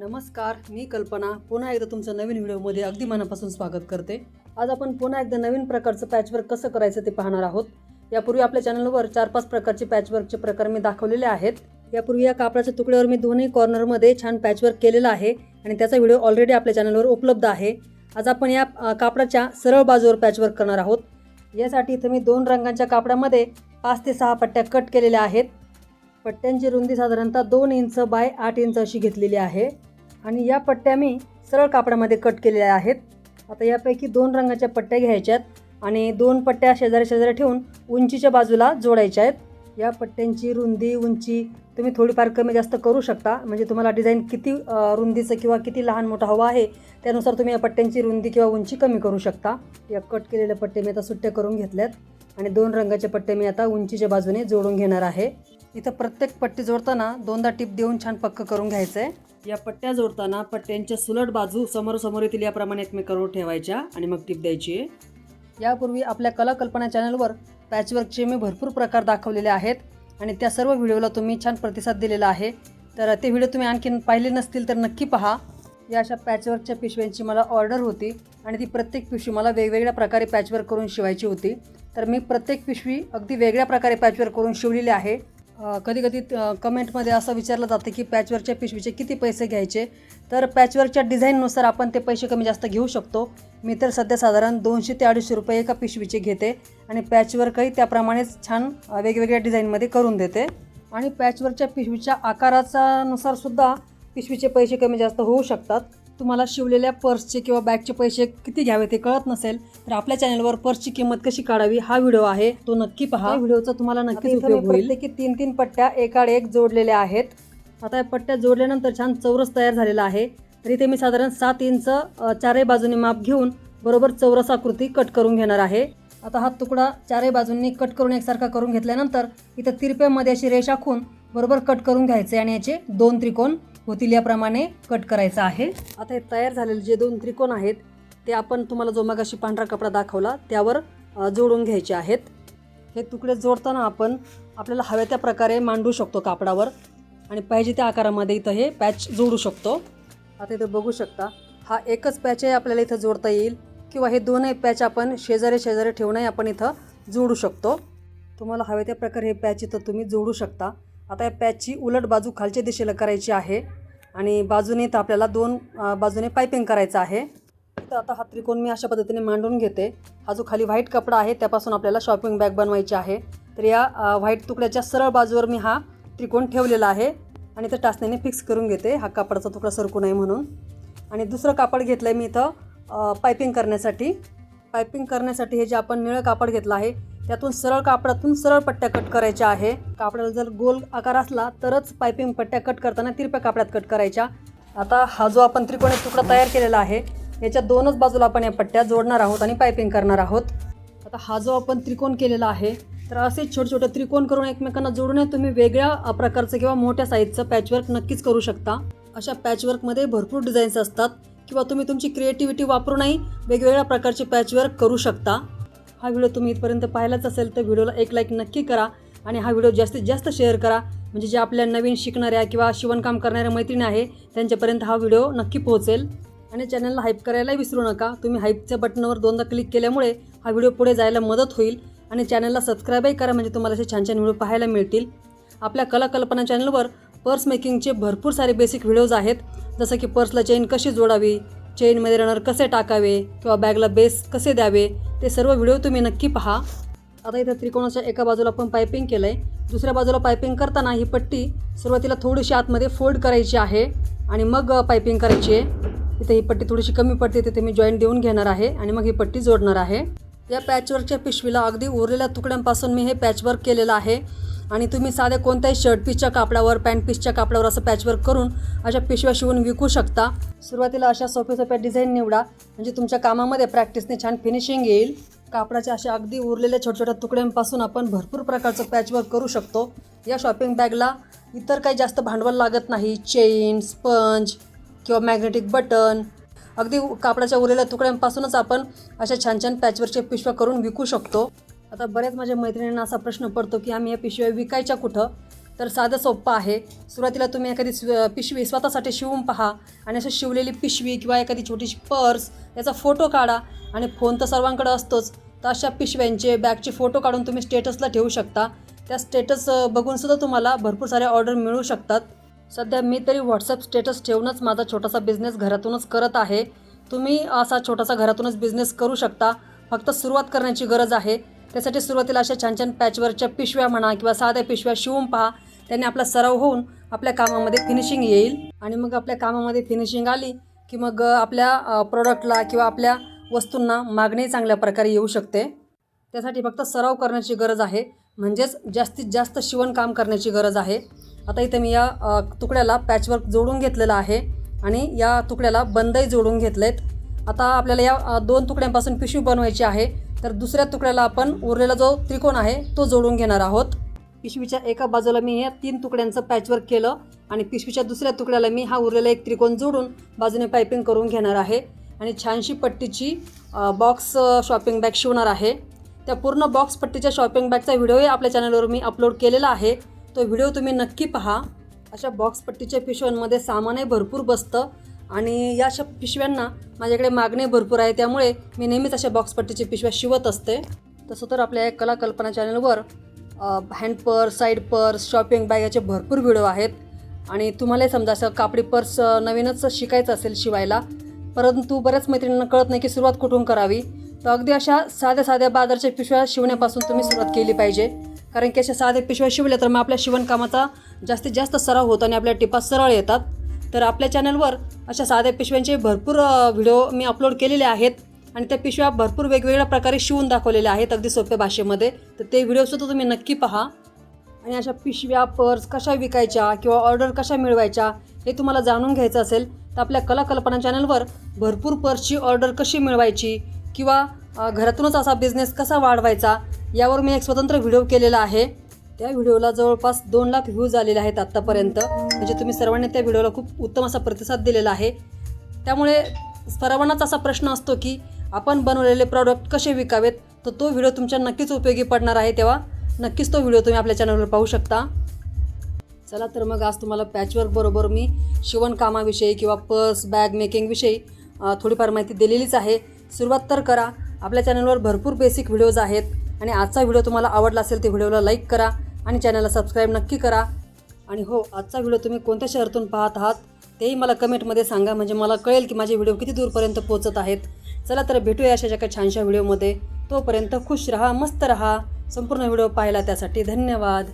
नमस्कार, मी कल्पना पुन्हा एकदा तुमचं नवीन व्हिडिओमध्ये अगदी मनापासून स्वागत करते। आज आपण पुन्हा एकदा नवीन प्रकारचं पॅचवर्क कसं करायचं ते पाहणार आहोत। यापूर्वी आपल्या चॅनलवर 4-5 प्रकारचे पॅचवर्कचे प्रकार मी दाखवलेले आहेत। यापूर्वी या कापडाच्या तुकड्यावर मी दोन्ही कॉर्नरमध्ये छान पॅचवर्क केलेलं आहे आणि त्याचा व्हिडिओ ऑलरेडी आपल्या चॅनलवर उपलब्ध आहे। आज आपण या कापडाच्या सरळ बाजूवर पॅचवर्क करणार आहोत। यासाठी इथे मी 2 रंगांच्या कापडामध्ये 5 ते 6 पट्ट्या कट केलेल्या आहेत। पट्ट्यांची रुंदी साधारणतः 2 इंच बाय 8 इंच अशी घेतलेली आहे आणि या पट्ट्या मी सरळ कापडामध्ये कट केलेल्या आहेत। आता यापैकी 2 रंगाच्या पट्ट्या घ्यायच्यात आणि 2 पट्ट्या शेजारी शेजारी ठेवून उंचीच्या बाजूला जोडायच्या आहेत। या पट्ट्यांची रुंदी उंची तुम्ही थोडीफार कमी जास्त करू शकता, म्हणजे तुम्हाला डिझाइन किती रुंदीचं किंवा किती लहान मोठा हवा आहे त्यानुसार तुम्ही या पट्ट्यांची रुंदी किंवा उंची कमी करू शकता। या कट केलेल्या पट्टे मी आता सुट्ट्या करून घेतल्यात आणि 2 रंगाचे पट्टे मी आता उंचीच्या बाजूने जोडून घेणार आहे। इथं प्रत्येक पट्टी जोडताना 2दा टिप देऊन छान पक्क करून घ्यायचं आहे। या पट्ट्या जोडताना पट्ट्यांच्या सुलट बाजू समोर येतील याप्रमाणे एकमेकांवर ठेवायच्या आणि मग टिप द्यायची आहे। यापूर्वी आपल्या कल्पना चॅनलवर पॅचवर्कचे मी भरपूर प्रकार दाखवलेले आहेत आणि त्या सर्व व्हिडिओला तुम्ही छान प्रतिसाद दिलेला आहे, तर ते व्हिडिओ तुम्ही आणखीन पाहिले नसतील तर नक्की पहा। या अशा पॅचवर्कच्या पिशव्यांची मला ऑर्डर होती आणि ती प्रत्येक पिशवी मला वेगवेगळ्या प्रकारे पॅचवर्क करून शिवायची होती, तर मी प्रत्येक पिशवी अगदी वेगळ्या प्रकारे पॅचवर्क करून शिवलेली आहे। कधी कधी कमेंटमध्ये असं विचारलं जातं की पॅचवर्कच्या पिशवीचे किती पैसे घ्यायचे, तर पॅचवर्कच्या डिझाईननुसार आपण ते पैसे कमी जास्त घेऊ शकतो। मी तर सध्या साधारण 200 ते 250 रुपये एका पिशवीचे घेते आणि पॅचवर्कही त्याप्रमाणेच छान वेगवेगळ्या डिझाईनमध्ये करून देते। आणि पॅचवर्कच्या पिशवीच्या आकाराचा नुसार सुद्धा पिशवीचे पैसे कमी जास्त होऊ शकतात। तुम्हाला शिवलेल्या पर्सचे किंवा बॅगचे पैसे किती घ्यावे ते कळत नसेल तर आपल्या चॅनलवर पर्सची किंमत कशी काढावी हा व्हिडिओ आहे, तो नक्की पहा। व्हिडिओचा तुम्हाला नक्कीच उपयोग होईल। प्रत्येकी 3-3 पट्ट्या एकाड एक जोडलेल्या आहेत। आता या पट्ट्या जोडल्यानंतर छान चौरस तयार झालेला आहे, तर इथे मी साधारण 7 इंच चारही बाजूंनी माप घेऊन बरोबर चौरस आकृती कट करून घेणार आहे। आता हा तुकडा चारही बाजूंनी कट करून एकसारखा करून घेतल्यानंतर इथं तिरप्यामध्ये अशी रेष आखून बरोबर कट करून घ्यायचे आणि याचे 2 त्रिकोण होतील याप्रमाणे कट करायचं आहे। आता हे तयार झालेले जे 2 त्रिकोण आहेत ते आपण तुम्हाला जो मगाशी पांढरा कपडा दाखवला त्यावर जोडून घ्यायचे आहेत। हे तुकडे जोडताना आपण आपल्याला हव्या त्या प्रकारे मांडू शकतो कापडावर आणि पाहिजे त्या आकारामध्ये इथं हे पॅच जोडू शकतो। आता इथं बघू शकता हा एकच पॅच आहे आपल्याला इथं जोडता येईल किंवा हे 2 पॅच आपण शेजारी शेजारी ठेवूनही आपण इथं जोडू शकतो। तुम्हाला हव्या त्या प्रकारे हे पॅच इथं तुम्ही जोडू शकता। आता या पॅचची उलट बाजू खालच्या दिशेला करायची आहे आणि बाजूने तर आपल्याला 2 बाजूने पायपिंग करायचं आहे। तर आता हा त्रिकोण मी अशा पद्धतीने मांडून घेते। हा जो खाली व्हाईट कपडा आहे त्यापासून आपल्याला शॉपिंग बॅग बनवायची आहे, तर या व्हाईट तुकड्याच्या सरळ बाजूवर मी हा त्रिकोण ठेवलेला आहे आणि ते टाचण्याने फिक्स करून घेते, हा कापडाचा तुकडा सरकू नये म्हणून। आणि दुसरं कापड घेतलं आहे मी इथं पायपिंग करण्यासाठी। पायपिंग करण्यासाठी हे जे आपण निळं कापड घेतलं आहे त्यातून सरळ कापडातून सरळ पट्ट्या कट करायच्या आहे। कापडाला जर गोल आकार असला तरच पायपिंग पट्ट्या कट करताना तिरप्या कापडात कट करायच्या। आता हा जो आपण त्रिकोणी तुकडा तयार केलेला आहे याच्या 2च बाजूला आपण या पट्ट्या जोडणार आहोत आणि पायपिंग करणार आहोत। आता हा जो आपण त्रिकोण केलेला आहे तर असे छोटे छोटे त्रिकोण करून एकमेकांना जोडून तुम्ही वेगळ्या प्रकारचं किंवा मोठ्या साईजचं पॅचवर्क नक्कीच करू शकता। अशा पॅचवर्कमध्ये भरपूर डिझाईन्स असतात किंवा तुम्ही तुमची क्रिएटिव्हिटी वापरूनही वेगवेगळ्या प्रकारचे पॅचवर्क करू शकता। हा व्हिडिओ तुम्ही इथपर्यंत पाहिलाच असेल तर व्हिडिओला एक लाईक नक्की करा आणि हा व्हिडिओ जास्तीत जास्त शेअर करा, म्हणजे जे आपल्या नवीन शिकणाऱ्या किंवा शिवणकाम करणाऱ्या मैत्रिणी आहे त्यांच्यापर्यंत हा व्हिडिओ नक्की पोहोचेल। आणि चॅनलला हाईप करायलाही विसरू नका। तुम्ही हाईपच्या बटनावर 2दा क्लिक केल्यामुळे हा व्हिडिओ पुढे जायला मदत होईल आणि चॅनलला सबस्क्राईबही करा, म्हणजे तुम्हाला असे छान छान व्हिडिओ पाहायला मिळतील। आपल्या कल्पना चॅनलवर पर्स मेकिंगचे भरपूर सारे बेसिक व्हिडिओज आहेत, जसं की पर्सला चेन कशी जोडावी, चेनमध्ये रनर कसे टाकावे किंवा बॅगला बेस कसे द्यावे, ते सर्व व्हिडिओ तुम्ही नक्की पहा। आता इथं त्रिकोणाच्या एका बाजूला आपण पायपिंग केलं आहे, दुसऱ्या बाजूला पायपिंग करताना ही पट्टी सुरुवातीला थोडीशी आतमध्ये फोल्ड करायची आहे आणि मग पायपिंग करायची आहे। इथे ही पट्टी थोडीशी कमी पडते तिथे मी जॉईंट देऊन घेणार आहे आणि मग ही पट्टी जोडणार आहे। या पॅचवर्कच्या पिशवीला अगदी उरलेल्या तुकड्यांपासून मी हे पॅचवर्क केलेलं आहे आणि तुम्ही साध्या कोणत्याही शर्ट पीसच्या कापडावर पॅन्ट पीसच्या कापडावर असं पॅचवर्क करून अशा पिशव्या शिवून विकू शकता। सुरुवातीला अशा सोप्या डिझाईन निवडा, म्हणजे तुमच्या कामामध्ये प्रॅक्टिसने छान फिनिशिंग येईल। कापडाच्या अशा अगदी उरलेल्या छोट्या तुकड्यांपासून आपण भरपूर प्रकारचं पॅचवर्क करू शकतो। या शॉपिंग बॅगला इतर काही जास्त भांडवल लागत नाही, चेन, स्पंज किंवा मॅग्नेटिक बटन, अगदी कापडाच्या उरलेल्या तुकड्यांपासूनच आपण अशा छान छान पॅचवर्कच्या पिशव्या करून विकू शकतो। आता बऱ्याच माझ्या मैत्रिणींना असा प्रश्न पडतो की आम्ही या पिशव्या विकायच्या कुठं, तर साधं सोपं आहे. सुरुवातीला तुम्ही एखादी पिशवी स्वतःसाठी शिवून पहा आणि अशी शिवलेली पिशवी किंवा एखादी छोटीशी पर्स याचा फोटो काढा. आणि फोन तर सर्वांकडे असतोच, तर अशा पिशव्यांचे बॅगचे फोटो काढून तुम्ही स्टेटसला ठेवू शकता. त्या स्टेटस बघूनसुद्धा तुम्हाला भरपूर साऱ्या ऑर्डर मिळू शकतात. सध्या मी तरी व्हॉट्सअप स्टेटस ठेवूनच माझा छोटासा बिझनेस घरातूनच करत आहे. तुम्ही असा छोटासा घरातूनच बिझनेस करू शकता. फक्त सुरुवात करण्याची गरज आहे. त्यासाठी सुरुवातीला अशा छान छान पॅचवर्कच्या पिशव्या म्हणा किंवा साध्या पिशव्या शिवून पहा. त्याने आपला सराव होऊन आपल्या कामामध्ये फिनिशिंग येईल. आणि मग आपल्या कामामध्ये फिनिशिंग आली की मग आपल्या प्रोडक्टला किंवा आपल्या वस्तूंना मागणी चांगल्या प्रकारे येऊ शकते. त्यासाठी फक्त सराव करण्याची गरज आहे, म्हणजेच जास्तीत जास्त शिवणकाम करण्याची गरज आहे. आता इथे मी या तुकड्याला पॅचवर्क जोडून घेतलेलं आहे आणि या तुकड्याला बंदही जोडून घेतलेत. आता आपल्याला या 2 तुकड्यांपासून पिशवी बनवायची आहे. तर दुसऱ्या तुकड्याला आपण उरलेला जो त्रिकोण आहे तो जोडून घेणार आहोत. पिशवीच्या एका बाजूला मी या 3 तुकड्यांचं पॅचवर्क केलं आणि पिशवीच्या दुसऱ्या तुकड्याला मी हा उरलेला एक त्रिकोण जोडून बाजूने पायपिंग करून घेणार आहे. आणि छानशी पट्टीची बॉक्स शॉपिंग बॅग शिवणार आहे. त्या पूर्ण बॉक्स पट्टीच्या शॉपिंग बॅगचा व्हिडिओही आपल्या चॅनलवर मी अपलोड केलेला आहे. तो व्हिडिओ तुम्ही नक्की पहा. अशा बॉक्स पट्टीच्या पिशव्यांमध्ये सामानही भरपूर बसतं आणि या अशा पिशव्यांना माझ्याकडे मागणी भरपूर आहे, त्यामुळे मी नेहमीच अशा बॉक्स पट्टीची पिशव्या शिवत असते. तसं तर आपल्या या कला कल्पना चॅनलवर hand purse, side purse, shopping bag याचे भरपूर व्हिडिओ आहेत. आणि तुम्हालाही समजा असं कापडी पर्स नवीनच शिकायचं असेल शिवायला, परंतु बऱ्याच मैत्रिणींना कळत नाही की सुरुवात कुठून करावी, तर अगदी अशा साध्या साध्या बाजारच्या पिशव्या शिवण्यापासून तुम्ही सुरुवात केली पाहिजे. कारण की अशा साध्या पिशव्या शिवल्या तर मग आपल्या शिवणकामाचा जास्तीत जास्त सराव होतो आणि आपल्या टिपा सरळ येतात. तर आपल्या चॅनलवर अशा साध्या पिशव्यांचे भरपूर व्हिडिओ मी अपलोड केलेले आहेत आणि त्या पिशव्या भरपूर वेगवेगळ्या प्रकारे शिवून दाखवलेल्या आहेत अगदी सोप्या भाषेमध्ये. तर ते व्हिडिओसुद्धा तुम्ही नक्की पहा. आणि अशा पिशव्या, पर्स कशा विकायच्या किंवा ऑर्डर कशा मिळवायच्या हे तुम्हाला जाणून घ्यायचं असेल तर आपल्या कला कल्पना चॅनलवर भरपूर पर्सची ऑर्डर कशी मिळवायची किंवा घरातूनच असा बिझनेस कसा वाढवायचा यावर मी एक स्वतंत्र व्हिडिओ केलेला आहे. त्या व्हिडिओला जवळपास 2 लाख व्ह्यूज आलेले आहेत आत्तापर्यंत. म्हणजे तुम्ही सर्वांनी त्या व्हिडिओला खूप उत्तम असा प्रतिसाद दिलेला आहे. त्यामुळे सर्वांनाच असा प्रश्न असतो की आपण बनवलेले प्रॉडक्ट कसे विकावेत, तर तो व्हिडिओ तुमच्या नक्कीच उपयोगी पडणार आहे. तेव्हा नक्कीच तो व्हिडिओ तुम्ही आपल्या चॅनलवर पाहू शकता. चला तर मग आज तुम्हाला पॅचवर्क बरोबर मी शिवणकामाविषयी किंवा पर्स, बॅग मेकिंगविषयी थोडीफार माहिती दिलेलीच आहे. सुरुवात तर करा. आपल्या चॅनलवर भरपूर बेसिक व्हिडिओज आहेत आणि आजचा व्हिडिओ तुम्हाला आवडला असेल तर व्हिडिओला लाईक करा आणि चॅनलला सबस्क्राईब नक्की करा. आणि हो, आजचा व्हिडिओ तुम्ही कोणत्या शहरातून पाहत आहात तेही मला कमेंटमध्ये सांगा, म्हणजे मला कळेल की माझे व्हिडिओ किती दूरपर्यंत पोहोचत आहेत. चला तर भेटूया अशा एका छानशा व्हिडिओमध्ये. तोपर्यंत खुश रहा, मस्त रहा. संपूर्ण व्हिडिओ पाहिला त्यासाठी धन्यवाद.